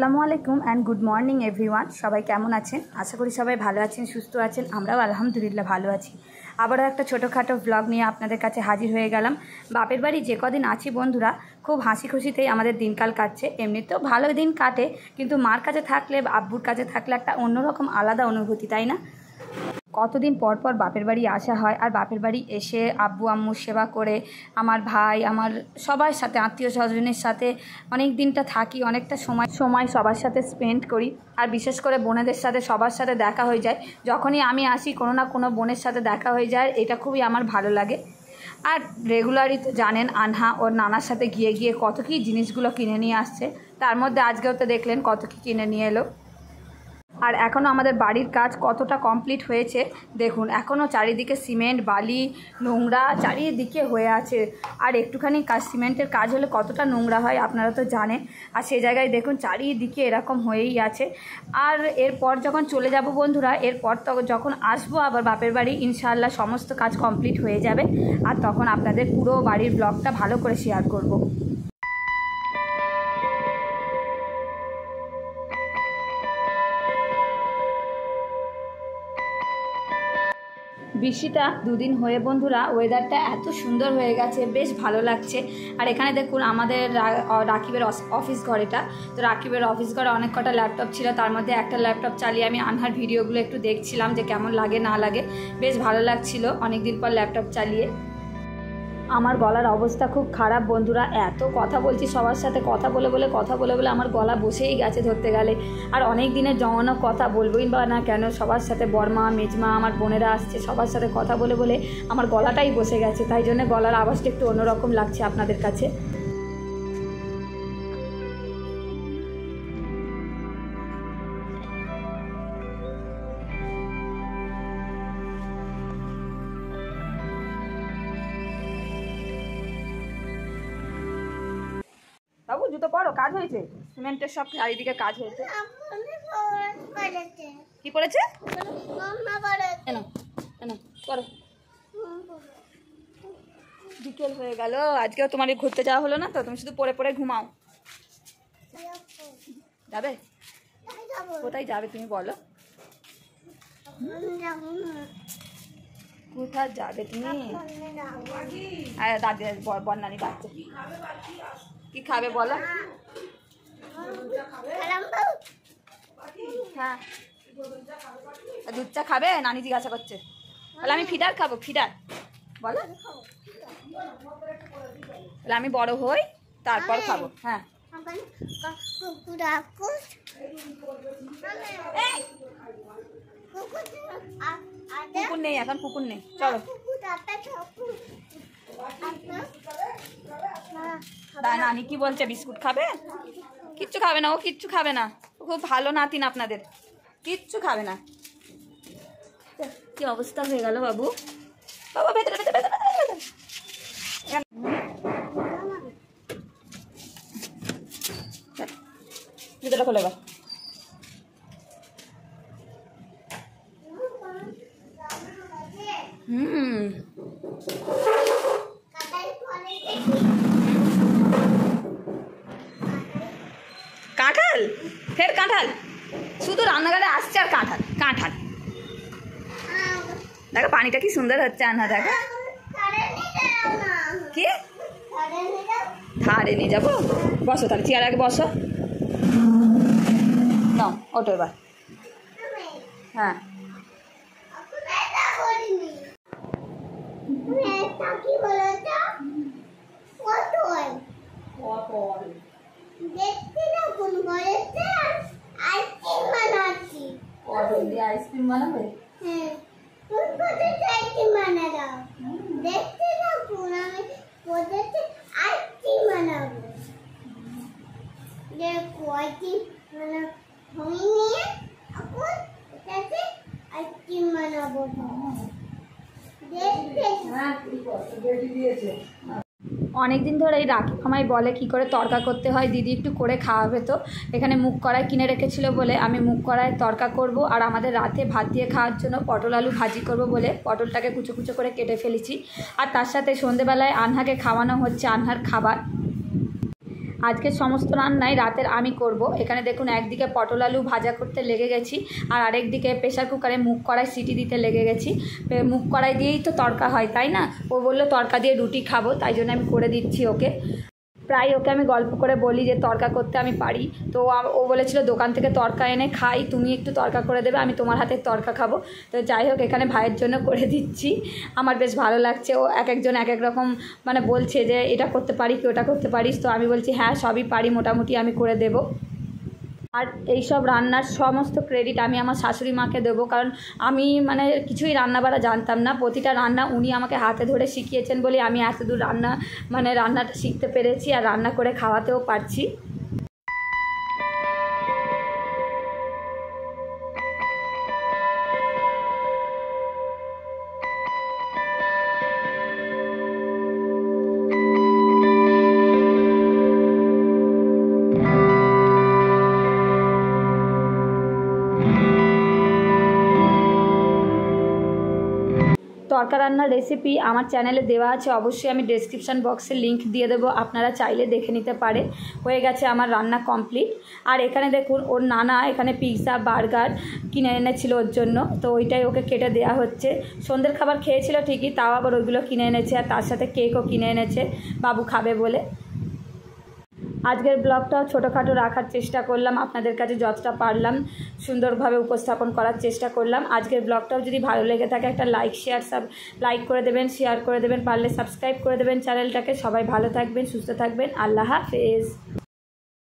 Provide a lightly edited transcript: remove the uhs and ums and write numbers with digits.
আসসালামু আলাইকুম and good morning everyone. সবাই কেমন আছেন? আশা করি সবাই ভালো আছেন, সুস্থ আছেন। আমরাও আলহামদুলিল্লাহ ভালো আছি। আবারও একটা ছোটোখাটো ব্লগ নিয়ে আপনাদের কাছে হাজির হয়ে গেলাম। বাপের বাড়ি যে কদিন আছি বন্ধুরা, খুব হাসি খুশিতেই আমাদের দিনকাল কাটছে। এমনিতেও ভালো দিন কাটে, কিন্তু মার কাছে থাকলে, আব্বুর কাছে থাকলে একটা অন্যরকম আলাদা অনুভূতি, তাই না? কতদিন পর পর বাপের বাড়ি আসা হয়, আর বাপের বাড়ি এসে আব্বু আম্মুর সেবা করে আমার ভাই, আমার সবার সাথে, আত্মীয় স্বজনের সাথে অনেক দিনটা থাকি, অনেকটা সময় সবার সাথে স্পেন্ড করি। আর বিশেষ করে বোনেদের সাথে সবার সাথে দেখা হয়ে যায়। যখনই আমি আসি কোনো না কোনো বোনের সাথে দেখা হয়ে যায়, এটা খুবই আমার ভালো লাগে। আর রেগুলারই তো জানেন আনহা ওর নানার সাথে গিয়ে গিয়ে কত কী জিনিসগুলো কিনে নিয়ে আসছে। তার মধ্যে আজকেও তো দেখলেন কত কী কিনে নিয়ে এলো। আর এখনও আমাদের বাড়ির কাজ কতটা কমপ্লিট হয়েছে দেখুন। এখনও চারিদিকে সিমেন্ট, বালি, নোংরা চারিদিকে হয়ে আছে। আর একটুখানি সিমেন্টের কাজ হলে কতটা নোংরা হয় আপনারা তো জানেন। আর সেই জায়গায় দেখুন চারিদিকে এরকম হয়েই আছে। আর এরপর যখন চলে যাব বন্ধুরা, এরপর যখন আসবো আবার বাপের বাড়ি, ইনশাআল্লাহ সমস্ত কাজ কমপ্লিট হয়ে যাবে। আর তখন আপনাদের পুরো বাড়ির ব্লগটা ভালো করে শেয়ার করব। বৃষ্টিটা দুদিন হয়ে বন্ধুরা ওয়েদারটা এত সুন্দর হয়ে গেছে, বেশ ভালো লাগছে। আর এখানে দেখুন আমাদের রাকিবের অফিস ঘর এটা। তো রাকিবের অফিস ঘরে অনেক কটা ল্যাপটপ ছিল, তার মধ্যে একটা ল্যাপটপ চালিয়ে আমি আনহার ভিডিওগুলো একটু দেখছিলাম যে কেমন লাগে না লাগে। বেশ ভালো লাগছিল অনেকদিন পর ল্যাপটপ চালিয়ে। আমার গলার অবস্থা খুব খারাপ বন্ধুরা, এত কথা বলছি সবার সাথে, কথা বলে বলে আমার গলা বসেই গেছে ধরতে গেলে। আর অনেক দিনের জমানো কথা বলবোই বা না কেন, সবার সাথে বর্মা, মেজমা, আমার বোনেরা আসছে, সবার সাথে কথা বলে বলে আমার গলাটাই বসে গেছে। তাই জন্য গলার আওয়াজটা একটু অন্যরকম লাগছে আপনাদের কাছে। বাবু জুতো পরো, কাজ হয়েছে, সিমেন্টের সব চারিদিকে কাজ হয়েছে। কি করেছে? করো। বিকেল হয়ে গেল, আজকেও তোমার ঘুরতে যাওয়া হলো না তো, তুমি শুধু পড়ে পড়ে ঘুমাও। যাবে? কোথায় যাবে তুমি বলো? কোথায় যাবে তুমি? দাদি বন্যানি ডাকছে। কি খাবে বলো? হ্যাঁ, দুধ চা খাবে? নানি জিজ্ঞাসা করছে। তাহলে আমি ফিডার খাবো, ফিডার বলো। তাহলে আমি বড় হই তারপর খাবো। হ্যাঁ, কুকুর নেই এখন, কুকুর নেই, চলো। নানি কি বলছে? বিস্কুট খাবে? কিচ্ছু খাবে না, ও কিচ্ছু খাবে না। খুব ভালো নাতিন আপনাদের, কিচ্ছু খাবে না। কি অবস্থা হয়ে গেল বাবু। বাবা ভেতরে ভেতরে ভেতরে জুতোটা খোলে এবার। কাঁঠাল, ফের কাঁঠাল, শুধু রান্নাঘরে আসছে আর কাঁঠাল কাঁঠাল। দেখো পানিটা কি সুন্দর হচ্ছে আনহা, দেখো। কি ধারে নিয়ে যাবো? বসো তাহলে, চেয়ার আগে বসো। নাও ওটো এবার। হ্যাঁ, আইসক্রিম বানাবে? অনেকদিন ধরে এই রাখি আমায় বলে কি করে তড়কা করতে হয়, দিদি একটু করে খাওয়াবে তো। এখানে মুগ কড়াই কিনে রেখেছিল বলে আমি মুগ কড়াই তড়কা করব। আর আমাদের রাতে ভাত দিয়ে খাওয়ার জন্য পটল আলু ভাজি করব বলে পটলটাকে কুচো কুচো করে কেটে ফেলেছি। আর তার সাথে সন্ধেবেলায় আনহাকে খাওয়ানো হচ্ছে আনহার খাবার। আজকের সমস্ত রান্নাই রাতের আমি করব। এখানে দেখুন একদিকে পটল আলু ভাজা করতে লেগে গেছি, আর আরেকদিকে প্রেশার কুকারে মুগ কড়াই সিটি দিতে লেগে গেছি। মুগ কড়াই দিয়েই তো তড়কা হয়, তাই না? ও বললো তড়কা দিয়ে রুটি খাবো, তাই জন্য আমি করে দিচ্ছি ওকে। প্রায় ওকে আমি গল্প করে বলি যে তড়কা করতে আমি পারি। তো ও বলেছিল দোকান থেকে তড়কা এনে খাই, তুমি একটু তড়কা করে দেবে, আমি তোমার হাতের তড়কা খাবো। তো যাই হোক, এখানে ভাইয়ের জন্য করে দিচ্ছি। আমার বেশ ভালো লাগছে। ও এক একজন এক এক রকম মানে বলছে যে এটা করতে পারি কি ওটা করতে পারিস, তো আমি বলছি হ্যাঁ সবই পারি, মোটামুটি আমি করে দেবো। আর এই সব রান্নার সমস্ত ক্রেডিট আমি আমার শাশুড়ি মাকে দেবো, কারণ আমি মানে কিছুই রান্নাবাড়া জানতাম না। প্রতিটা রান্না উনি আমাকে হাতে ধরে শিখিয়েছেন বলে আমি এতদূর রান্নাটা শিখতে পেরেছি আর রান্না করে খাওয়াতেও পারছি। তড়কা রান্নার রেসিপি আমার চ্যানেলে দেওয়া আছে, অবশ্যই আমি ডেসক্রিপশান বক্সে লিংক দিয়ে দেবো, আপনারা চাইলে দেখে নিতে পারে। হয়ে গেছে আমার রান্না কমপ্লিট। আর এখানে দেখুন ওর নানা এখানে পিৎজা বার্গার কিনে এনেছিল ওর জন্য, তো ওইটাই ওকে কেটে দেওয়া হচ্ছে। সন্ধ্যের খাবার খেয়েছিল ঠিকই, তাও আবার ওইগুলো কিনে এনেছে, আর তার সাথে কেকও কিনে এনেছে বাবু খাবে বলে। আজকের ব্লগটাও ছোটোখাটো রাখার চেষ্টা করলাম, আপনাদের কাছে যতটা পারলাম সুন্দরভাবে উপস্থাপন করার চেষ্টা করলাম। আজকের ব্লগটাও যদি ভালো লেগে থাকে একটা লাইক করে দেবেন, শেয়ার করে দেবেন, পারলে সাবস্ক্রাইব করে দেবেন চ্যানেলটাকে। সবাই ভালো থাকবেন, সুস্থ থাকবেন। আল্লাহ হাফেজ।